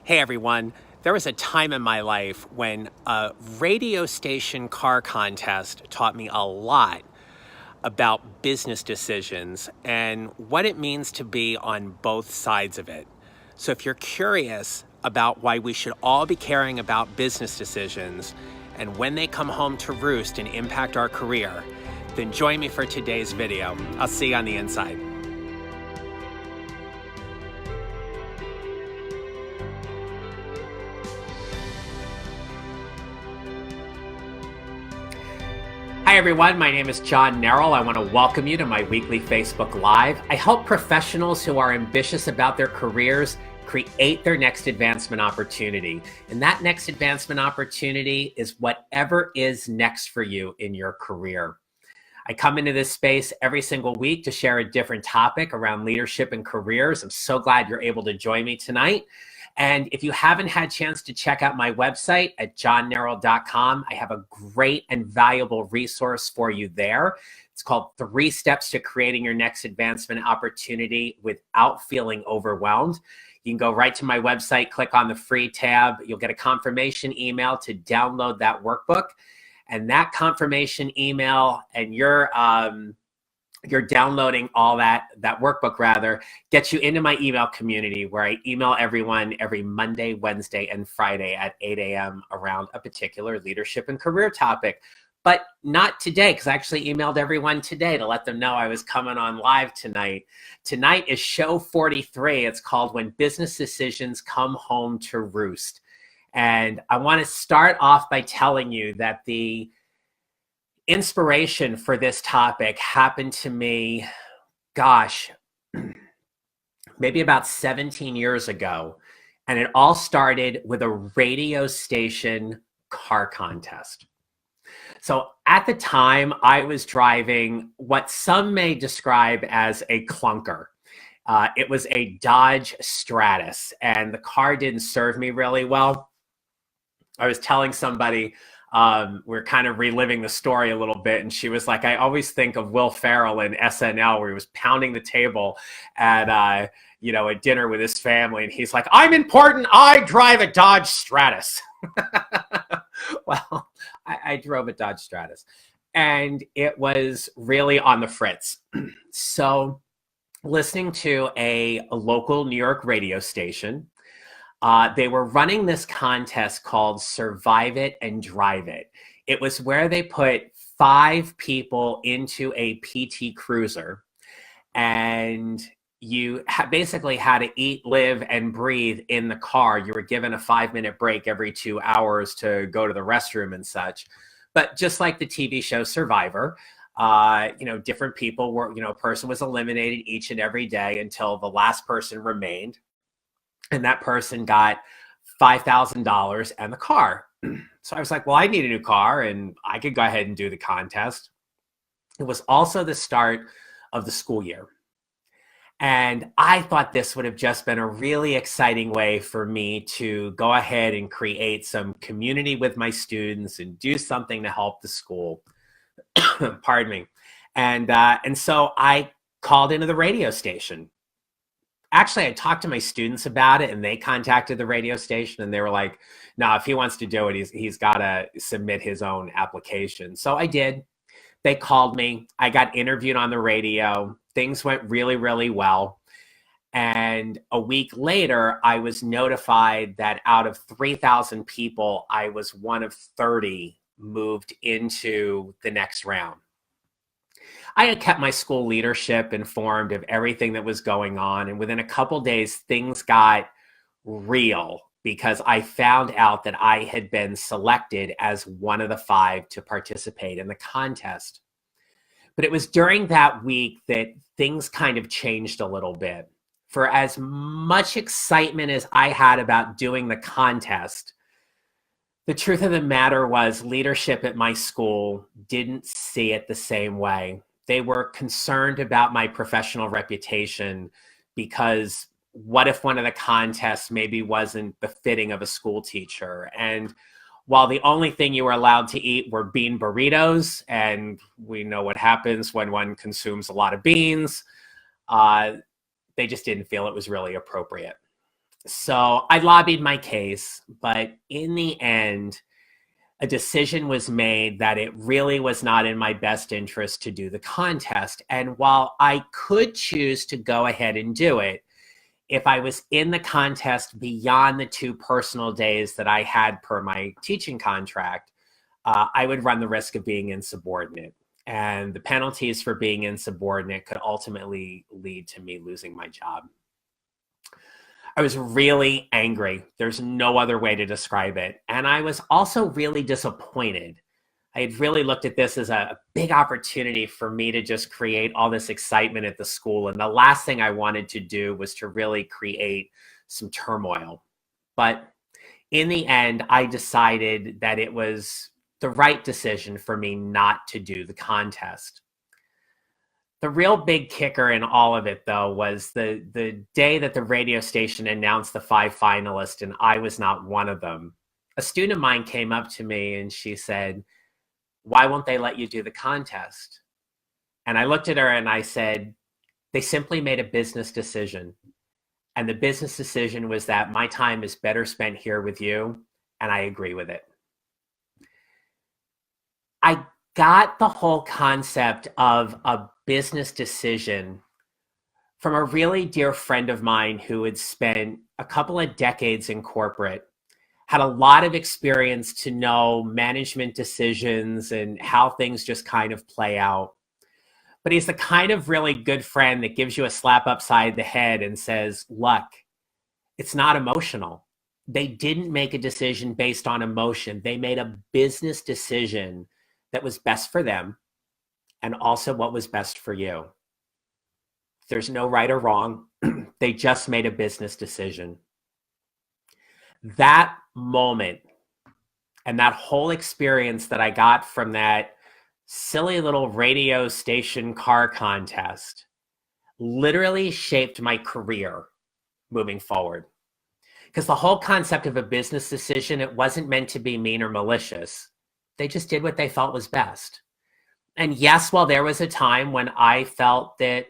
Hey everyone, there was a time in my life when a radio station car contest taught me a lot about business decisions and what it means to be on both sides of it. So if you're curious about why we should all be caring about business decisions and when they come home to roost and impact our career, then join me for today's video. I'll see you on the inside. Hi everyone, my name is John Nerrill. I want to welcome you to my weekly Facebook Live. I help professionals who are ambitious about their careers create their next advancement opportunity. And that next advancement opportunity is whatever is next for you in your career. I come into this space every single week to share a different topic around leadership and careers. I'm so glad you're able to join me tonight. And if you haven't had a chance to check out my website at johnnerrill.com, I have a great and valuable resource for you there. It's called 3 Steps to Creating Your Next Advancement Opportunity Without Feeling Overwhelmed. You can go right to my website, click on the free tab. You'll get a confirmation email to download that workbook. And that confirmation email and you're downloading all that workbook rather, gets you into my email community where I email everyone every Monday, Wednesday, and Friday at 8 a.m. around a particular leadership and career topic. But not today, because I actually emailed everyone today to let them know I was coming on live tonight. Tonight is show 43. It's called When Business Decisions Come Home to Roost. And I want to start off by telling you that the inspiration for this topic happened to me, gosh, maybe about 17 years ago. And it all started with a radio station car contest. So at the time, I was driving what some may describe as a clunker. It was a Dodge Stratus, and the car didn't serve me really well. I was telling somebody, we're kind of reliving the story a little bit, and she was like, I always think of Will Ferrell in SNL where he was pounding the table at a dinner with his family, and he's like, I'm important, I drive a Dodge Stratus. Well, I drove a Dodge Stratus, and it was really on the fritz. So listening to a local New York radio station, they were running this contest called Survive It and Drive It. It was where they put 5 people into a PT Cruiser, and you basically had to eat, live, and breathe in the car. You were given a 5-minute break every 2 hours to go to the restroom and such. But just like the TV show Survivor, different people were, a person was eliminated each and every day until the last person remained. And that person got $5,000 and the car. So I was like, well, I need a new car and I could go ahead and do the contest. It was also the start of the school year. And I thought this would have just been a really exciting way for me to go ahead and create some community with my students and do something to help the school. Pardon me. And so I called into the radio station. Actually, I talked to my students about it, and they contacted the radio station, and they were like, no, if he wants to do it, he's got to submit his own application. So I did. They called me. I got interviewed on the radio. Things went really, really well. And a week later, I was notified that out of 3,000 people, I was one of 30 moved into the next round. I had kept my school leadership informed of everything that was going on. And within a couple days, things got real because I found out that I had been selected as one of the 5 to participate in the contest. But it was during that week that things kind of changed a little bit. For as much excitement as I had about doing the contest, the truth of the matter was leadership at my school didn't see it the same way. They were concerned about my professional reputation because what if one of the contests maybe wasn't befitting of a school teacher? And while the only thing you were allowed to eat were bean burritos, and we know what happens when one consumes a lot of beans, they just didn't feel it was really appropriate. So I lobbied my case, but in the end, a decision was made that it really was not in my best interest to do the contest. And while I could choose to go ahead and do it, if I was in the contest beyond the 2 personal days that I had per my teaching contract, I would run the risk of being insubordinate. And the penalties for being insubordinate could ultimately lead to me losing my job. I was really angry. There's no other way to describe it. And I was also really disappointed. I had really looked at this as a big opportunity for me to just create all this excitement at the school. And the last thing I wanted to do was to really create some turmoil. But in the end, I decided that it was the right decision for me not to do the contest. The real big kicker in all of it, though, was the day that the radio station announced the 5 finalists, and I was not one of them. A student of mine came up to me and she said, "Why won't they let you do the contest?" And I looked at her and I said, "They simply made a business decision. And the business decision was that my time is better spent here with you, and I agree with it." I got the whole concept of a business decision from a really dear friend of mine who had spent a couple of decades in corporate, had a lot of experience to know management decisions and how things just kind of play out. But he's the kind of really good friend that gives you a slap upside the head and says, "Look, it's not emotional. They didn't make a decision based on emotion. They made a business decision that was best for them and also what was best for you. There's no right or wrong. They just made a business decision." That moment and that whole experience that I got from that silly little radio station car contest literally shaped my career moving forward. Because the whole concept of a business decision, it wasn't meant to be mean or malicious. They just did what they felt was best. And yes, while there was a time when I felt that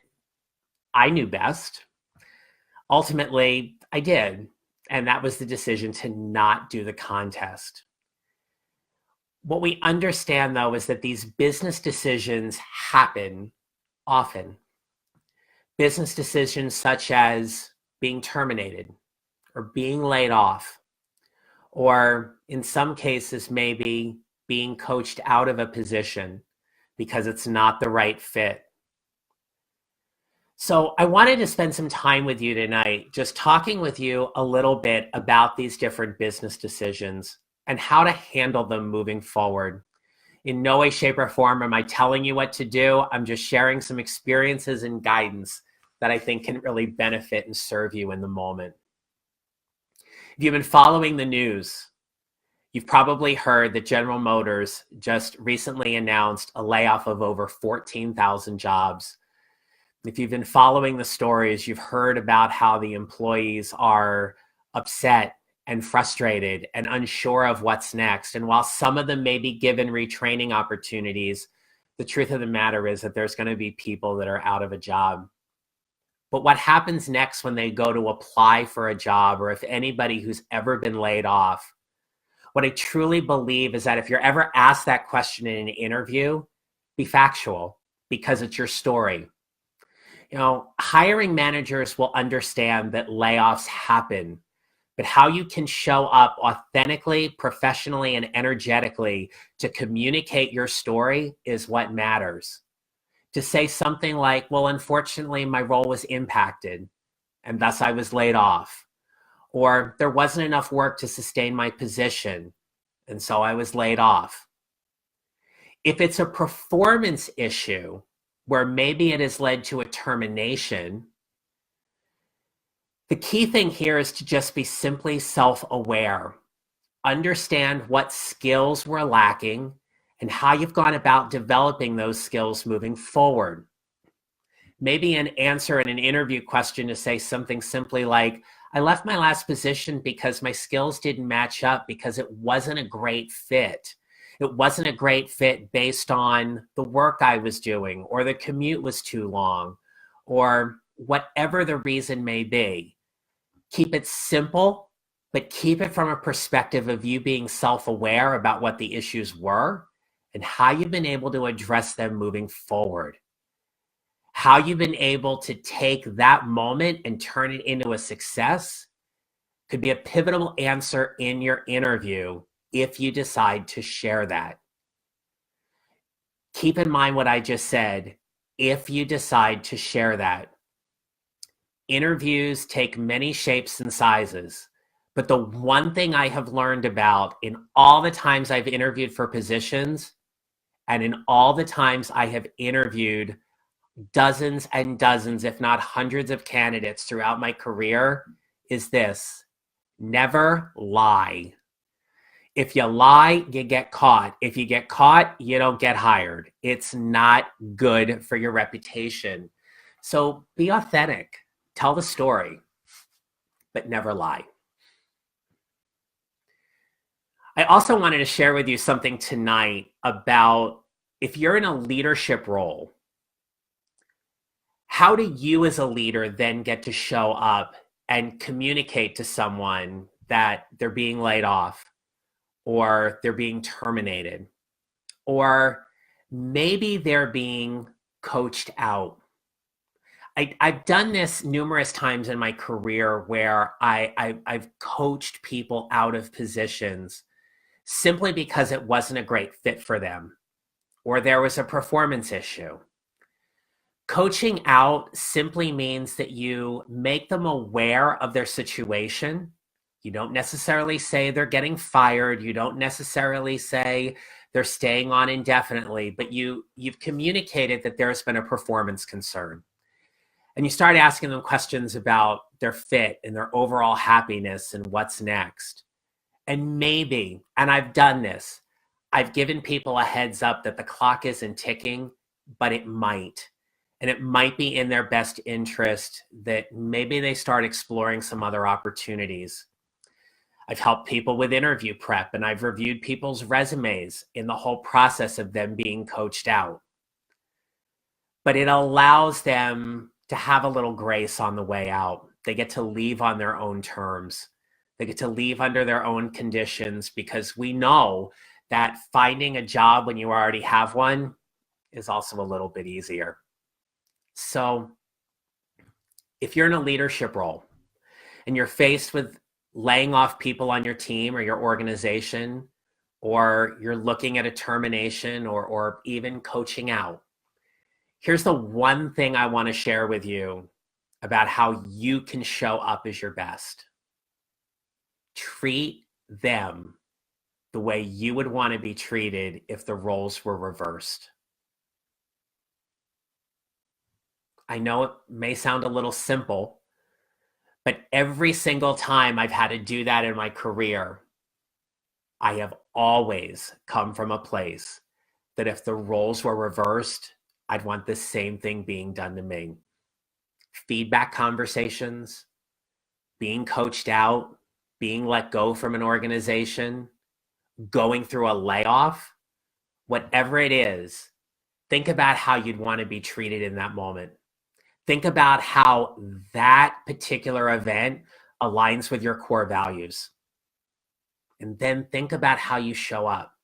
I knew best, ultimately I did. And that was the decision to not do the contest. What we understand, though, is that these business decisions happen often. Business decisions such as being terminated or being laid off, or in some cases, maybe being coached out of a position because it's not the right fit. So I wanted to spend some time with you tonight, just talking with you a little bit about these different business decisions and how to handle them moving forward. In no way, shape, or form am I telling you what to do. I'm just sharing some experiences and guidance that I think can really benefit and serve you in the moment. If you've been following the news, you've probably heard that General Motors just recently announced a layoff of over 14,000 jobs. If you've been following the stories, you've heard about how the employees are upset and frustrated and unsure of what's next. And while some of them may be given retraining opportunities, the truth of the matter is that there's going to be people that are out of a job. But what happens next when they go to apply for a job, or if anybody who's ever been laid off, what I truly believe is that if you're ever asked that question in an interview, be factual, because it's your story. You know, hiring managers will understand that layoffs happen, but how you can show up authentically, professionally, and energetically to communicate your story is what matters. To say something like, "Well, unfortunately, my role was impacted, and thus I was laid off," or "There wasn't enough work to sustain my position, and so I was laid off." If it's a performance issue, where maybe it has led to a termination, the key thing here is to just be simply self-aware. Understand what skills were lacking and how you've gone about developing those skills moving forward. Maybe an answer in an interview question to say something simply like, "I left my last position because my skills didn't match up because it wasn't a great fit. It wasn't a great fit based on the work I was doing, or the commute was too long, or whatever the reason may be." Keep it simple, but keep it from a perspective of you being self-aware about what the issues were and how you've been able to address them moving forward. How you've been able to take that moment and turn it into a success could be a pivotal answer in your interview if you decide to share that. Keep in mind what I just said. If you decide to share that, interviews take many shapes and sizes. But the one thing I have learned about in all the times I've interviewed for positions and in all the times I have interviewed dozens and dozens, if not hundreds of candidates throughout my career is this: never lie. If you lie, you get caught. If you get caught, you don't get hired. It's not good for your reputation. So be authentic. Tell the story, but never lie. I also wanted to share with you something tonight about if you're in a leadership role, how do you as a leader then get to show up and communicate to someone that they're being laid off or they're being terminated, or maybe they're being coached out? I've done this numerous times in my career where I've coached people out of positions simply because it wasn't a great fit for them or there was a performance issue. Coaching out simply means that you make them aware of their situation. You don't necessarily say they're getting fired. You don't necessarily say they're staying on indefinitely, but you've communicated that there's been a performance concern. And you start asking them questions about their fit and their overall happiness and what's next. And maybe, and I've done this, I've given people a heads up that the clock isn't ticking, but it might. And it might be in their best interest that maybe they start exploring some other opportunities. I've helped people with interview prep, and I've reviewed people's resumes in the whole process of them being coached out. But it allows them to have a little grace on the way out. They get to leave on their own terms. They get to leave under their own conditions, because we know that finding a job when you already have one is also a little bit easier. So if you're in a leadership role and you're faced with laying off people on your team or your organization, or you're looking at a termination or even coaching out, here's the one thing I want to share with you about how you can show up as your best. Treat them the way you would want to be treated if the roles were reversed. I know it may sound a little simple, but every single time I've had to do that in my career, I have always come from a place that if the roles were reversed, I'd want the same thing being done to me. Feedback conversations, being coached out, being let go from an organization, going through a layoff, whatever it is, think about how you'd want to be treated in that moment. Think about how that particular event aligns with your core values. And then think about how you show up,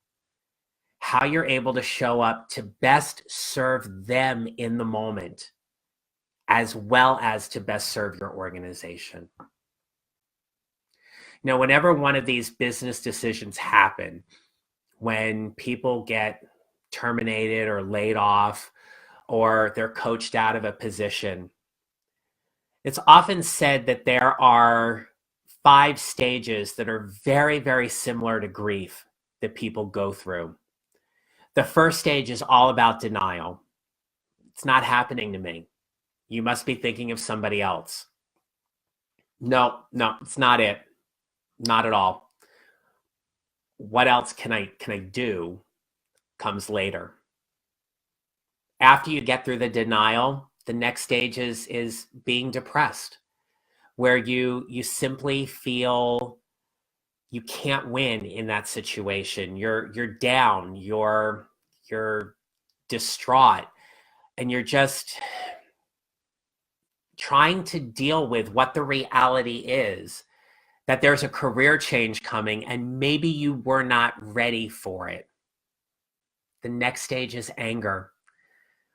how you're able to show up to best serve them in the moment, as well as to best serve your organization. Now, whenever one of these business decisions happen, when people get terminated or laid off, or they're coached out of a position, it's often said that there are 5 stages that are very, very similar to grief that people go through. The first stage is all about denial. It's not happening to me. You must be thinking of somebody else. No, it's not it. Not at all. What else can I do comes later. After you get through the denial, the next stage is being depressed, where you simply feel you can't win in that situation. You're down, you're distraught, and you're just trying to deal with what the reality is, that there's a career change coming and maybe you were not ready for it. The next stage is anger.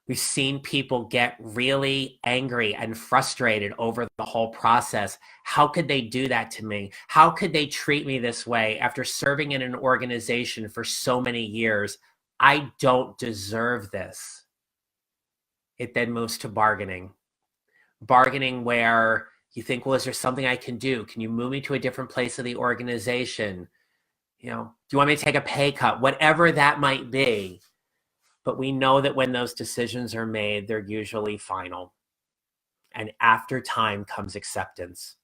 We've seen people get really angry and frustrated over the whole process. How could they do that to me? How could they treat me this way after serving in an organization for so many years? I don't deserve this. It then moves to bargaining. Bargaining where you think, well, is there something I can do? Can you move me to a different place of the organization? You know, do you want me to take a pay cut? Whatever that might be. But we know that when those decisions are made, they're usually final. And after time comes acceptance.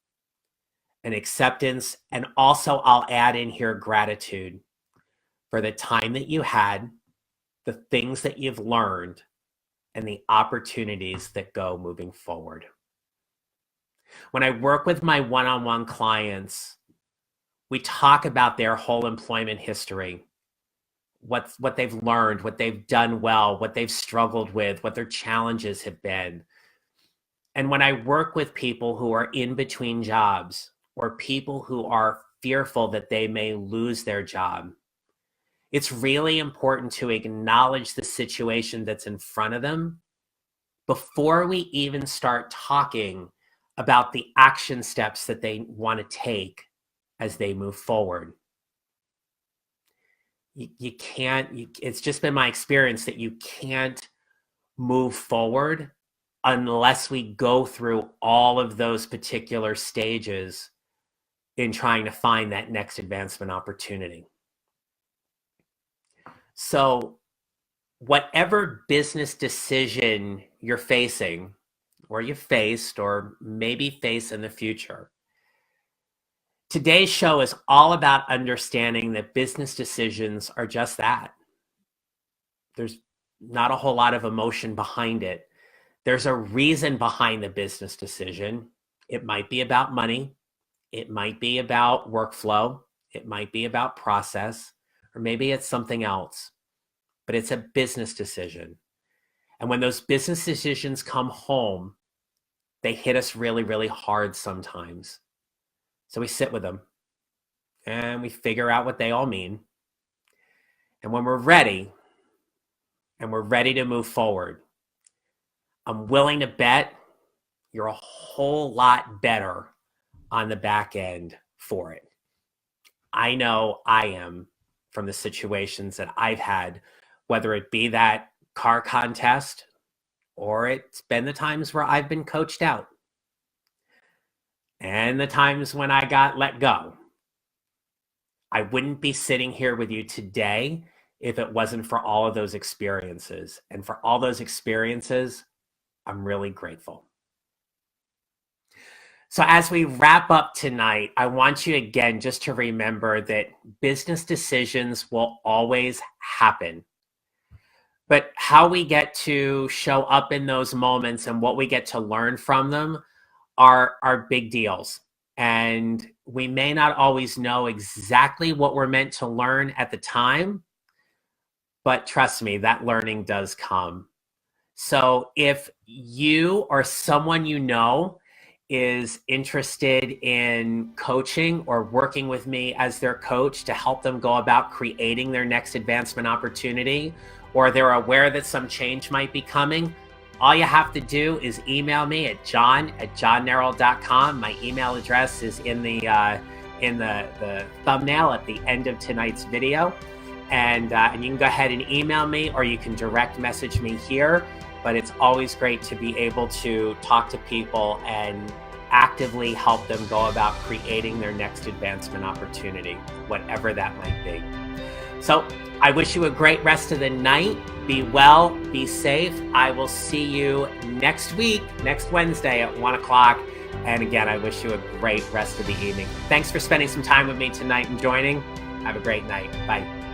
And acceptance, and also I'll add in here gratitude for the time that you had, the things that you've learned, and the opportunities that go moving forward. When I work with my one-on-one clients, we talk about their whole employment history. What they've learned, what they've done well, what they've struggled with, what their challenges have been. And when I work with people who are in between jobs or people who are fearful that they may lose their job, it's really important to acknowledge the situation that's in front of them before we even start talking about the action steps that they want to take as they move forward. You can't, it's just been my experience that you can't move forward unless we go through all of those particular stages in trying to find that next advancement opportunity. So whatever business decision you're facing, or you faced, or maybe face in the future, today's show is all about understanding that business decisions are just that. There's not a whole lot of emotion behind it. There's a reason behind the business decision. It might be about money. It might be about workflow. It might be about process, or maybe it's something else. But it's a business decision. And when those business decisions come home, they hit us really, really hard sometimes. So we sit with them and we figure out what they all mean. And when we're ready, and we're ready to move forward, I'm willing to bet you're a whole lot better on the back end for it. I know I am from the situations that I've had, whether it be that car contest or it's been the times where I've been coached out and the times when I got let go. I wouldn't be sitting here with you today if it wasn't for all of those experiences. And for all those experiences, I'm really grateful. So as we wrap up tonight, I want you again just to remember that business decisions will always happen. But how we get to show up in those moments and what we get to learn from them are big deals. And we may not always know exactly what we're meant to learn at the time, but trust me, that learning does come. So if you or someone you know is interested in coaching or working with me as their coach to help them go about creating their next advancement opportunity, or they're aware that some change might be coming, all you have to do is email me at john@johnnerrell.com. My email address is in the thumbnail at the end of tonight's video. And you can go ahead and email me, or you can direct message me here. But it's always great to be able to talk to people and actively help them go about creating their next advancement opportunity, whatever that might be. So I wish you a great rest of the night. Be well, be safe. I will see you next week, next Wednesday at 1 o'clock. And again, I wish you a great rest of the evening. Thanks for spending some time with me tonight and joining. Have a great night. Bye.